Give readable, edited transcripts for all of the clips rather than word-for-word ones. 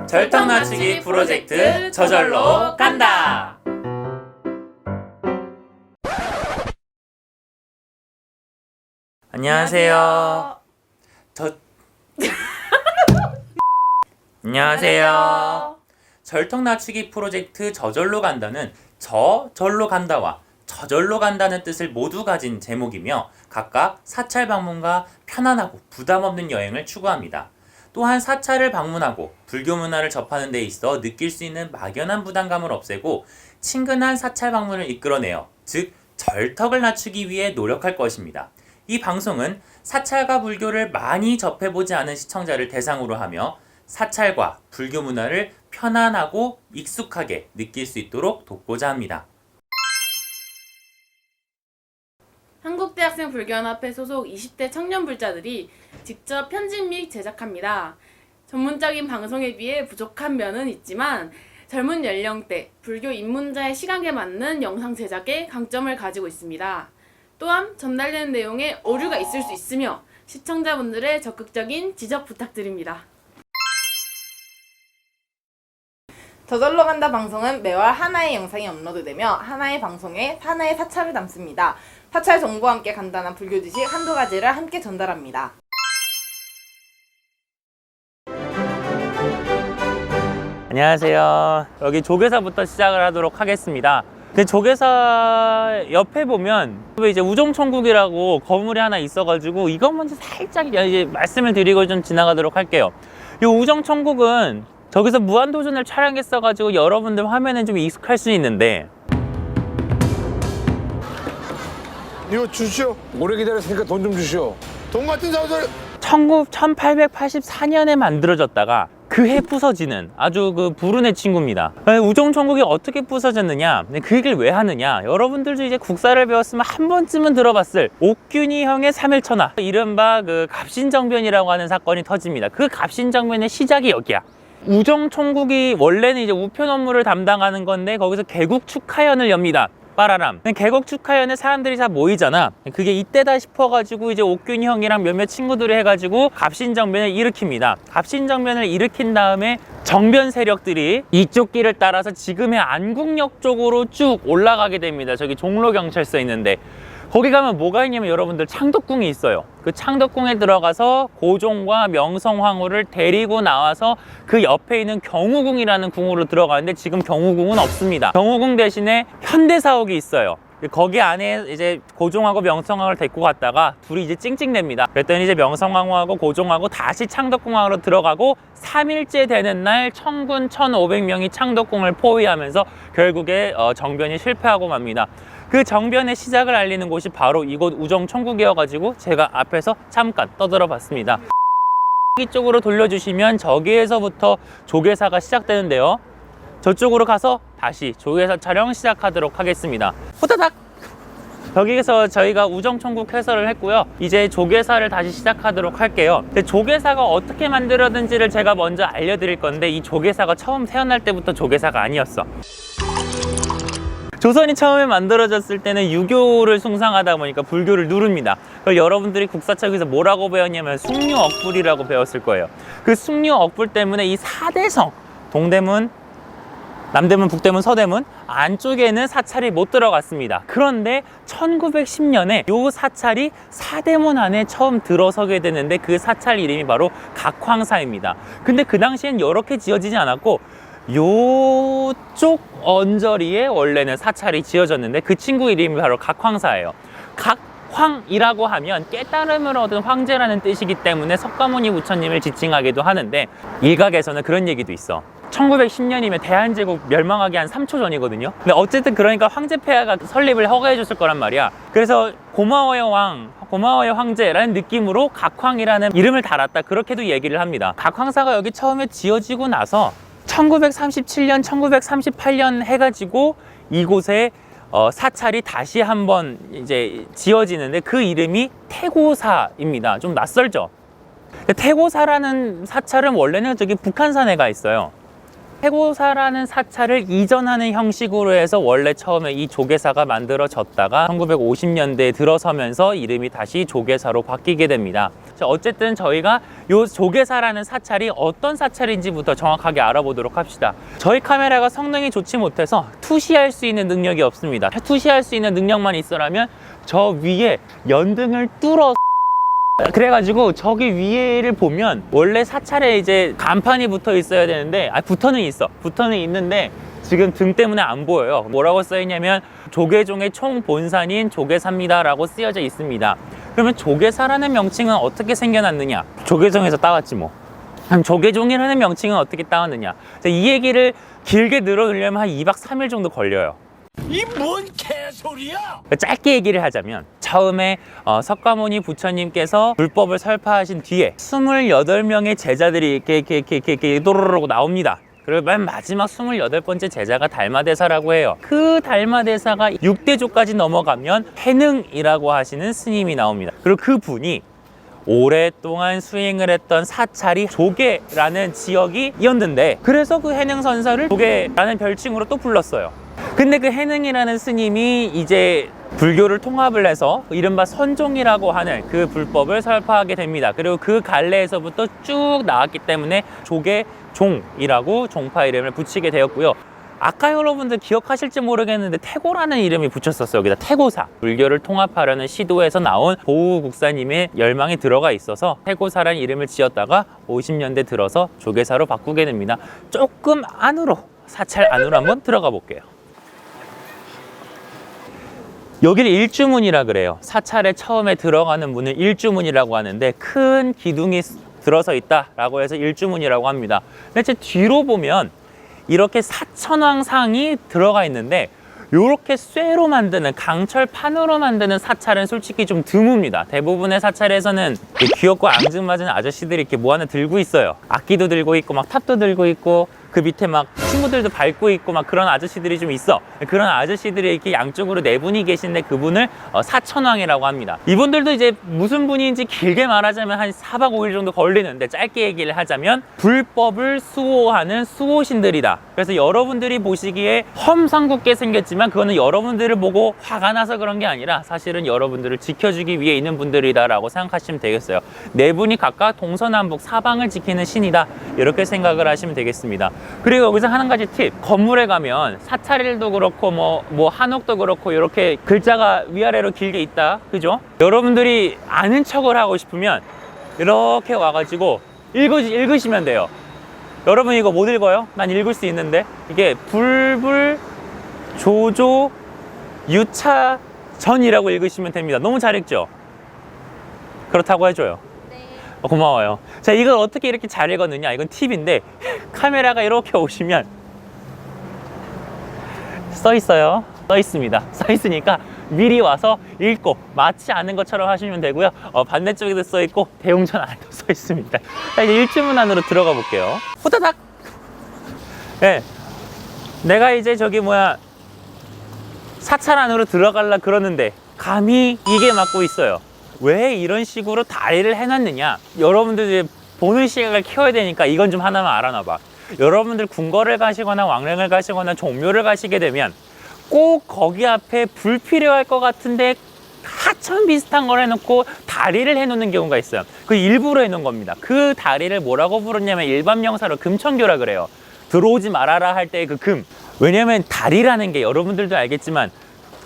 절턱 낮추기 프로젝트 저절로 간다. 안녕하세요. 안녕하세요. 절턱 낮추기 프로젝트 저절로 간다는 저절로 간다와 저절로 간다는 뜻을 모두 가진 제목이며 각각 사찰 방문과 편안하고 부담 없는 여행을 추구합니다. 또한 사찰을 방문하고 불교 문화를 접하는 데 있어 느낄 수 있는 막연한 부담감을 없애고 친근한 사찰 방문을 이끌어내어 즉 절턱을 낮추기 위해 노력할 것입니다. 이 방송은 사찰과 불교를 많이 접해보지 않은 시청자를 대상으로 하며 사찰과 불교 문화를 편안하고 익숙하게 느낄 수 있도록 돕고자 합니다. 한국대학생 불교연합회 소속 20대 청년 불자들이 직접 편집 및 제작합니다. 전문적인 방송에 비해 부족한 면은 있지만 젊은 연령대, 불교 입문자의 시각에 맞는 영상 제작에 강점을 가지고 있습니다. 또한 전달되는 내용에 오류가 있을 수 있으며 시청자분들의 적극적인 지적 부탁드립니다. 저절로 간다 방송은 매월 하나의 영상이 업로드되며 하나의 방송에 하나의 사찰을 담습니다. 사찰 정보와 함께 간단한 불교 지식 한두 가지를 함께 전달합니다. 안녕하세요. 여기 조계사부터 시작을 하도록 하겠습니다. 그 조계사 옆에 보면 이제 우정천국이라고 건물이 하나 있어가지고 이것 먼저 살짝 이제 말씀을 드리고 좀 지나가도록 할게요. 이 우정천국은 저기서 무한도전을 촬영했어가지고 여러분들 화면에 좀 익숙할 수 있는데 이거 주시오. 오래 기다렸으니까 돈 좀 주시오. 돈 같은 사람들. 1884년에 만들어졌다가 그해 부서지는 아주 그 불운의 친구입니다. 우정천국이 어떻게 부서졌느냐, 그 얘기를 왜 하느냐, 여러분들도 이제 국사를 배웠으면 한 번쯤은 들어봤을 옥균이형의 3.1천하, 이른바 그 갑신정변이라고 하는 사건이 터집니다. 그 갑신정변의 시작이 여기야. 우정천국이 원래는 이제 우편 업무를 담당하는 건데 거기서 개국축하연을 엽니다. 빠라람. 개국축하연에 사람들이 다 모이잖아. 그게 이때다 싶어가지고 이제 옥균이 형이랑 몇몇 친구들이 해가지고 갑신정변을 일으킵니다. 갑신정변을 일으킨 다음에 정변 세력들이 이쪽 길을 따라서 지금의 안국역 쪽으로 쭉 올라가게 됩니다. 저기 종로경찰서 있는데 거기 가면 뭐가 있냐면 여러분들 창덕궁이 있어요. 그 창덕궁에 들어가서 고종과 명성황후를 데리고 나와서 그 옆에 있는 경우궁이라는 궁으로 들어가는데 지금 경우궁은 없습니다. 경우궁 대신에 현대사옥이 있어요. 거기 안에 이제 고종하고 명성황후를 데리고 갔다가 둘이 이제 찡찡댑니다. 그랬더니 이제 명성황후하고 고종하고 다시 창덕궁으로 들어가고 3일째 되는 날 청군 1,500명이 창덕궁을 포위하면서 결국에 정변이 실패하고 맙니다. 그 정변의 시작을 알리는 곳이 바로 이곳 우정천국이어가지고 제가 앞에서 잠깐 떠들어 봤습니다. 이쪽으로 돌려주시면 저기에서부터 조계사가 시작되는데요. 저쪽으로 가서 다시 조계사 촬영 시작하도록 하겠습니다. 후다닥! 여기에서 저희가 우정천국 해설을 했고요. 이제 조계사를 다시 시작하도록 할게요. 근데 조계사가 어떻게 만들어진지를 제가 먼저 알려드릴 건데 이 조계사가 처음 태어날 때부터 조계사가 아니었어. 조선이 처음에 만들어졌을 때는 유교를 숭상하다 보니까 불교를 누릅니다. 그걸 여러분들이 국사책에서 뭐라고 배웠냐면 숭유억불이라고 배웠을 거예요. 그 숭유억불 때문에 이 4대성, 동대문, 남대문, 북대문, 서대문 안쪽에는 사찰이 못 들어갔습니다. 그런데 1910년에 이 사찰이 사대문 안에 처음 들어서게 되는데 그 사찰 이름이 바로 각황사입니다. 근데 그 당시엔 이렇게 지어지지 않았고 요쪽 언저리에 원래는 사찰이 지어졌는데 그 친구 이름이 바로 각황사예요. 각황이라고 하면 깨달음을 얻은 황제라는 뜻이기 때문에 석가모니 부처님을 지칭하기도 하는데 일각에서는 그런 얘기도 있어. 1910년이면 대한제국 멸망하기 한 3초 전이거든요. 근데 어쨌든 그러니까 황제폐하가 설립을 허가해 줬을 거란 말이야. 그래서 고마워요 왕, 고마워요 황제라는 느낌으로 각황이라는 이름을 달았다, 그렇게도 얘기를 합니다. 각황사가 여기 처음에 지어지고 나서 1937년, 1938년 해가지고 이곳에 사찰이 다시 한번 이제 지어지는데 그 이름이 태고사입니다. 좀 낯설죠? 태고사라는 사찰은 원래는 저기 북한산에 가 있어요. 태고사라는 사찰을 이전하는 형식으로 해서 원래 처음에 이 조계사가 만들어졌다가 1950년대에 들어서면서 이름이 다시 조계사로 바뀌게 됩니다. 자, 어쨌든 저희가 요 조계사라는 사찰이 어떤 사찰인지부터 정확하게 알아보도록 합시다. 저희 카메라가 성능이 좋지 못해서 투시할 수 있는 능력이 없습니다. 투시할 수 있는 능력만 있어라면 저 위에 연등을 뚫어 그래가지고 저기 위에를 보면 원래 사찰에 이제 간판이 붙어 있어야 되는데 붙어는 있는데 지금 등 때문에 안 보여요. 뭐라고 써있냐면 조계종의 총본산인 조계사입니다 라고 쓰여져 있습니다. 그러면 조계사라는 명칭은 어떻게 생겨났느냐? 조계종에서 따왔지 뭐. 그럼 조계종이라는 명칭은 어떻게 따왔느냐? 자, 이 얘기를 길게 늘어놓으려면 한 2박 3일 정도 걸려요. 이 뭔 개소리야? 짧게 얘기를 하자면 처음에 석가모니 부처님께서 불법을 설파하신 뒤에 28명의 제자들이 이렇게 도로로고 나옵니다. 그리고 맨 마지막 28번째 제자가 달마대사라고 해요. 그 달마대사가 6대조까지 넘어가면 해능이라고 하시는 스님이 나옵니다. 그리고 그 분이 오랫동안 수행을 했던 사찰이 조계라는 지역이 이었는데 그래서 그 해능선사를 조계라는 별칭으로 또 불렀어요. 근데 그 해능이라는 스님이 이제 불교를 통합을 해서 이른바 선종이라고 하는 그 불법을 설파하게 됩니다. 그리고 그 갈래에서부터 쭉 나왔기 때문에 조계종이라고 종파 이름을 붙이게 되었고요. 아까 여러분들 기억하실지 모르겠는데 태고라는 이름이 붙였었어요. 여기다 태고사. 불교를 통합하려는 시도에서 나온 보우국사님의 열망이 들어가 있어서 태고사라는 이름을 지었다가 50년대 들어서 조계사로 바꾸게 됩니다. 조금 안으로, 사찰 안으로 한번 들어가 볼게요. 여기를 일주문이라 그래요. 사찰에 처음에 들어가는 문을 일주문이라고 하는데 큰 기둥이 들어서 있다라고 해서 일주문이라고 합니다. 근데 제 뒤로 보면 이렇게 사천왕상이 들어가 있는데 이렇게 쇠로 만드는 강철판으로 만드는 사찰은 솔직히 좀 드뭅니다. 대부분의 사찰에서는 귀엽고 앙증맞은 아저씨들이 이렇게 뭐 하나 들고 있어요. 악기도 들고 있고 막 탑도 들고 있고 그 밑에 막 친구들도 밟고 있고 막 그런 아저씨들이 좀 있어. 그런 아저씨들이 이렇게 양쪽으로 네 분이 계신데 그분을 사천왕이라고 합니다. 이분들도 이제 무슨 분인지 길게 말하자면 한 4박 5일 정도 걸리는데 짧게 얘기를 하자면 불법을 수호하는 수호신들이다. 그래서 여러분들이 보시기에 험상궂게 생겼지만 그거는 여러분들을 보고 화가 나서 그런 게 아니라 사실은 여러분들을 지켜주기 위해 있는 분들이다 라고 생각하시면 되겠어요. 네 분이 각각 동서남북 사방을 지키는 신이다, 이렇게 생각을 하시면 되겠습니다. 그리고 여기서 한 가지 팁, 건물에 가면 사찰일도 그렇고 뭐 한옥도 그렇고 이렇게 글자가 위아래로 길게 있다, 그죠? 여러분들이 아는 척을 하고 싶으면 이렇게 와가지고 읽으시면 돼요. 여러분 이거 못 읽어요? 난 읽을 수 있는데. 이게 불불 조조 유차전이라고 읽으시면 됩니다. 너무 잘 읽죠? 그렇다고 해줘요. 고마워요. 자, 이걸 어떻게 이렇게 잘 읽었느냐, 이건 팁인데 카메라가 이렇게 오시면 써 있어요. 써 있습니다. 써 있으니까 미리 와서 읽고 마치 아는 것처럼 하시면 되고요. 반대쪽에도 써 있고 대웅전 안에도 써 있습니다. 자, 이제 일주문 안으로 들어가 볼게요. 후다닥. 네, 내가 이제 사찰 안으로 들어가려 그러는데 감히 이게 막고 있어요. 왜 이런 식으로 다리를 해놨느냐? 여러분들 이제 보는 시각을 키워야 되니까 이건 좀 하나만 알아놔봐. 여러분들 궁궐을 가시거나 왕릉을 가시거나 종묘를 가시게 되면 꼭 거기 앞에 불필요할 것 같은데 하천 비슷한 걸 해놓고 다리를 해놓는 경우가 있어요. 그 일부러 해놓은 겁니다. 그 다리를 뭐라고 부르냐면 일반 명사로 금천교라 그래요. 들어오지 말아라 할 때의 그 금. 왜냐면 다리라는 게 여러분들도 알겠지만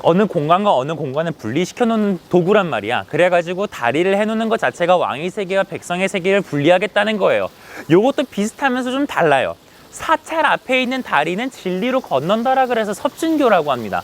어느 공간과 어느 공간을 분리시켜 놓는 도구란 말이야. 그래가지고 다리를 해놓는 것 자체가 왕의 세계와 백성의 세계를 분리하겠다는 거예요. 요것도 비슷하면서 좀 달라요. 사찰 앞에 있는 다리는 진리로 건넌다라 그래서 섭진교라고 합니다.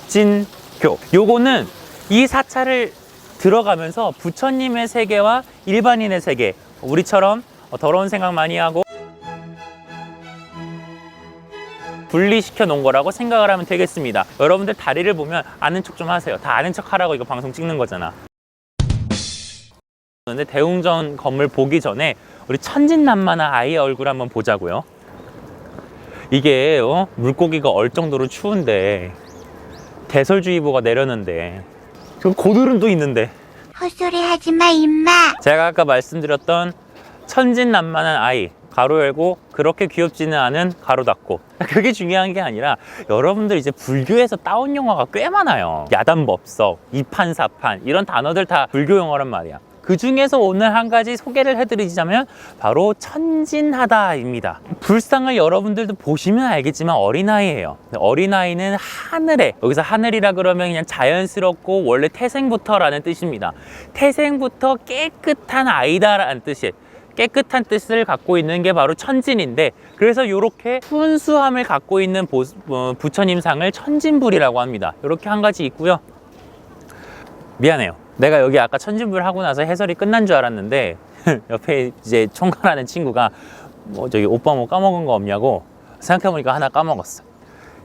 섭진교. 요거는 이 사찰을 들어가면서 부처님의 세계와 일반인의 세계, 우리처럼 더러운 생각 많이 하고 분리시켜 놓은 거라고 생각을 하면 되겠습니다. 여러분들 다리를 보면 아는 척 좀 하세요. 다 아는 척 하라고 이거 방송 찍는 거잖아. 근데 대웅전 건물 보기 전에 우리 천진난만한 아이의 얼굴 한번 보자고요. 이게 물고기가 얼 정도로 추운데 대설주의보가 내렸는데 고드름도 있는데 헛소리 하지마 임마. 제가 아까 말씀드렸던 천진난만한 아이 가로 열고 그렇게 귀엽지는 않은 가로 닫고, 그게 중요한 게 아니라 여러분들 이제 불교에서 따온 영화가 꽤 많아요. 야단법석, 이판사판 이런 단어들 다 불교 영화란 말이야. 그 중에서 오늘 한 가지 소개를 해드리자면 바로 천진하다입니다. 불상을 여러분들도 보시면 알겠지만 어린아이예요. 어린아이는 하늘에, 여기서 하늘이라 그러면 그냥 자연스럽고 원래 태생부터라는 뜻입니다. 태생부터 깨끗한 아이다라는 뜻이에요. 깨끗한 뜻을 갖고 있는 게 바로 천진인데, 그래서 이렇게 순수함을 갖고 있는 부처님상을 천진불이라고 합니다. 이렇게 한 가지 있고요. 미안해요, 내가 여기 아까 천진불 하고 나서 해설이 끝난 줄 알았는데 옆에 이제 총괄하는 친구가 저기 오빠 뭐 까먹은 거 없냐고, 생각해보니까 하나 까먹었어.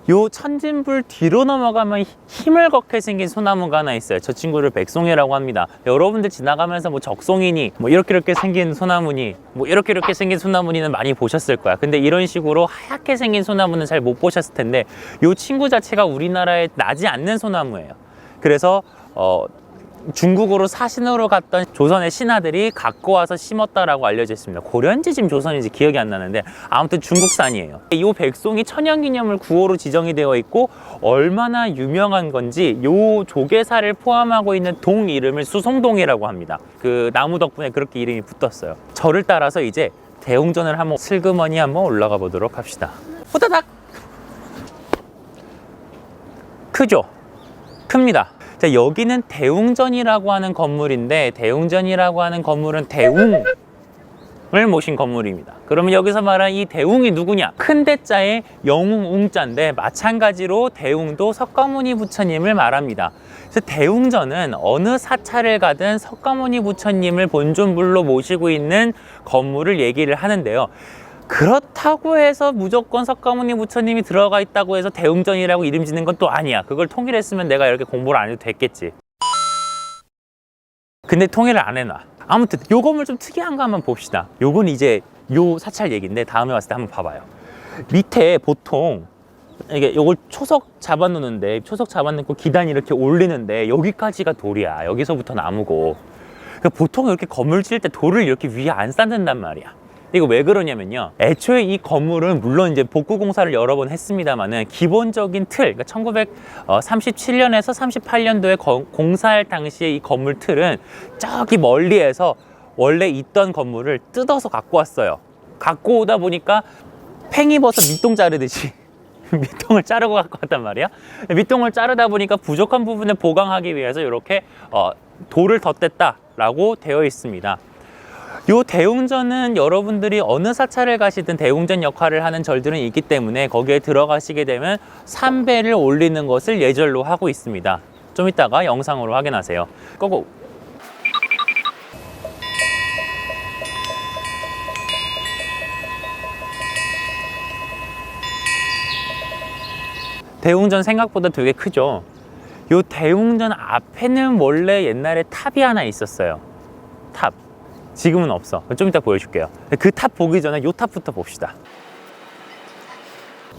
요 천진불 뒤로 넘어가면 힘을 걷게 생긴 소나무가 하나 있어요. 저 친구를 백송이라고 합니다. 여러분들 지나가면서 뭐 적송이니, 뭐 이렇게 생긴 소나무니, 뭐 이렇게 생긴 소나무니는 많이 보셨을 거야. 근데 이런 식으로 하얗게 생긴 소나무는 잘 못 보셨을 텐데, 요 친구 자체가 우리나라에 나지 않는 소나무예요. 그래서 중국으로 사신으로 갔던 조선의 신하들이 갖고 와서 심었다라고 알려져 있습니다. 고려인지 지금 조선인지 기억이 안 나는데 아무튼 중국산이에요. 이 백송이 천연기념물 9호로 지정이 되어 있고, 얼마나 유명한 건지 요 조개사를 포함하고 있는 동 이름을 수송동이라고 합니다. 그 나무 덕분에 그렇게 이름이 붙었어요. 저를 따라서 이제 대웅전을 한번 슬그머니 한번 올라가 보도록 합시다. 호다닥! 크죠? 큽니다. 자, 여기는 대웅전이라고 하는 건물인데, 대웅전이라고 하는 건물은 대웅을 모신 건물입니다. 그러면 여기서 말하는 이 대웅이 누구냐? 큰 대자에 영웅웅자인데, 마찬가지로 대웅도 석가모니 부처님을 말합니다. 그래서 대웅전은 어느 사찰을 가든 석가모니 부처님을 본존불로 모시고 있는 건물을 얘기를 하는데요. 그렇다고 해서 무조건 석가모니 부처님이 들어가 있다고 해서 대웅전이라고 이름 짓는 건 또 아니야. 그걸 통일했으면 내가 이렇게 공부를 안 해도 됐겠지. 근데 통일을 안 해놔. 아무튼 요 건물 좀 특이한 거 한번 봅시다. 요건 이제 요 사찰 얘기인데 다음에 왔을 때 한번 봐봐요. 밑에 보통 이게 요걸 초석 잡아놓는데, 초석 잡아놓고 기단 이렇게 올리는데 여기까지가 돌이야. 여기서부터 나무고. 그러니까 보통 이렇게 건물 지을 때 돌을 이렇게 위에 안 쌓는단 말이야. 이거 왜 그러냐면요, 애초에 이 건물은 물론 이제 복구 공사를 여러 번 했습니다만은 기본적인 틀, 그러니까 1937년에서 38년도에 공사할 당시에 이 건물 틀은 저기 멀리에서 원래 있던 건물을 뜯어서 갖고 왔어요. 갖고 오다 보니까 팽이버섯 밑동 자르듯이 밑동을 자르고 갖고 왔단 말이야. 밑동을 자르다 보니까 부족한 부분을 보강하기 위해서 이렇게 돌을 덧댔다라고 되어 있습니다. 요 대웅전은 여러분들이 어느 사찰을 가시든 대웅전 역할을 하는 절들은 있기 때문에 거기에 들어가시게 되면 삼배를 올리는 것을 예절로 하고 있습니다. 좀 이따가 영상으로 확인하세요. 고고! 대웅전 생각보다 되게 크죠? 요 대웅전 앞에는 원래 옛날에 탑이 하나 있었어요. 탑. 지금은 없어. 좀 이따 보여줄게요. 그 탑 보기 전에 요 탑부터 봅시다.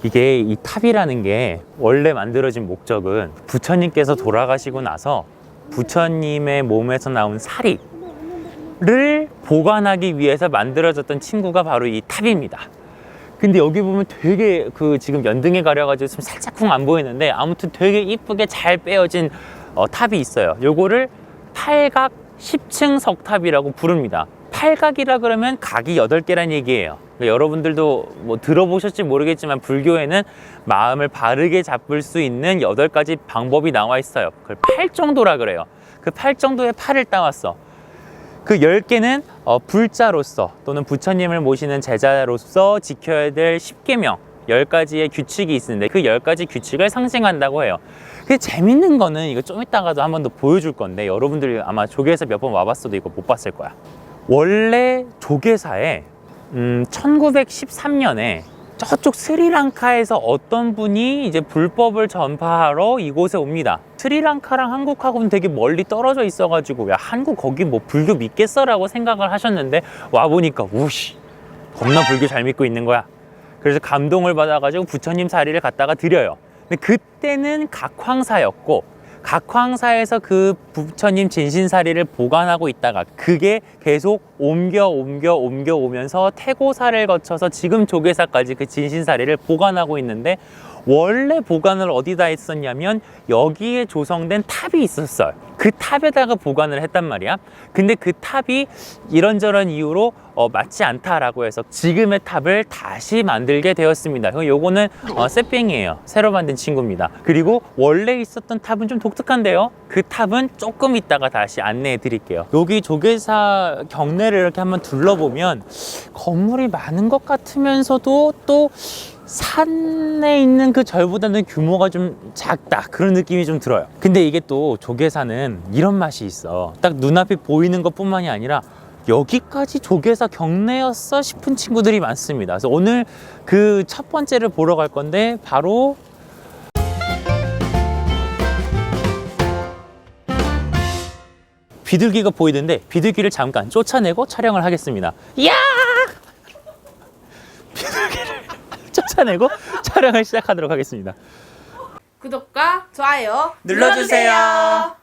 이게 이 탑이라는 게 원래 만들어진 목적은 부처님께서 돌아가시고 나서 부처님의 몸에서 나온 사리를 보관하기 위해서 만들어졌던 친구가 바로 이 탑입니다. 근데 여기 보면 되게 지금 연등에 가려가지고 좀 살짝 쿵 안 보이는데, 아무튼 되게 이쁘게 잘 빼어진 탑이 있어요. 요거를 팔각 10층 석탑이라고 부릅니다. 팔각이라 그러면 각이 8개란 얘기예요. 그러니까 여러분들도 뭐 들어보셨지 모르겠지만 불교에는 마음을 바르게 잡을 수 있는 8가지 방법이 나와 있어요. 그걸 팔정도라 그래요. 그 팔정도의 팔을 따왔어. 그 10개는 불자로서 또는 부처님을 모시는 제자로서 지켜야 될 10계명, 10가지의 규칙이 있는데 그 10가지 규칙을 상징한다고 해요. 근데 재밌는 거는 이거 좀 이따가도 한 번 더 보여줄 건데, 여러분들이 아마 조계사 몇 번 와봤어도 이거 못 봤을 거야. 원래 조계사에 1913년에 저쪽 스리랑카에서 어떤 분이 이제 불법을 전파하러 이곳에 옵니다. 스리랑카랑 한국하고는 되게 멀리 떨어져 있어가지고 야, 한국 거기 뭐 불교 믿겠어라고 생각을 하셨는데 와보니까 우씨 겁나 불교 잘 믿고 있는 거야. 그래서 감동을 받아가지고 부처님 사리를 갖다가 드려요. 근데 그때는 각황사였고, 각황사에서 그 부처님 진신사리를 보관하고 있다가 그게 계속 옮겨 오면서 태고사를 거쳐서 지금 조계사까지 그 진신사리를 보관하고 있는데, 원래 보관을 어디다 했었냐면 여기에 조성된 탑이 있었어요. 그 탑에다가 보관을 했단 말이야. 근데 그 탑이 이런저런 이유로 맞지 않다라고 해서 지금의 탑을 다시 만들게 되었습니다. 요거는 새뺑이에요. 새로 만든 친구입니다. 그리고 원래 있었던 탑은 좀 독특한데요. 그 탑은 조금 이따가 다시 안내해 드릴게요. 여기 조계사 경내를 이렇게 한번 둘러보면 건물이 많은 것 같으면서도 또 산에 있는 그 절보다는 규모가 좀 작다, 그런 느낌이 좀 들어요. 근데 이게 또 조계사는 이런 맛이 있어. 딱 눈앞에 보이는 것 뿐만이 아니라 여기까지 조계사 경내였어 싶은 친구들이 많습니다. 그래서 오늘 그 첫 번째를 보러 갈 건데, 바로 비둘기가 보이는데 비둘기를 잠깐 쫓아내고 촬영을 하겠습니다. 이야! 비둘기를 쫓아내고 촬영을 시작하도록 하겠습니다. 구독과 좋아요 눌러주세요.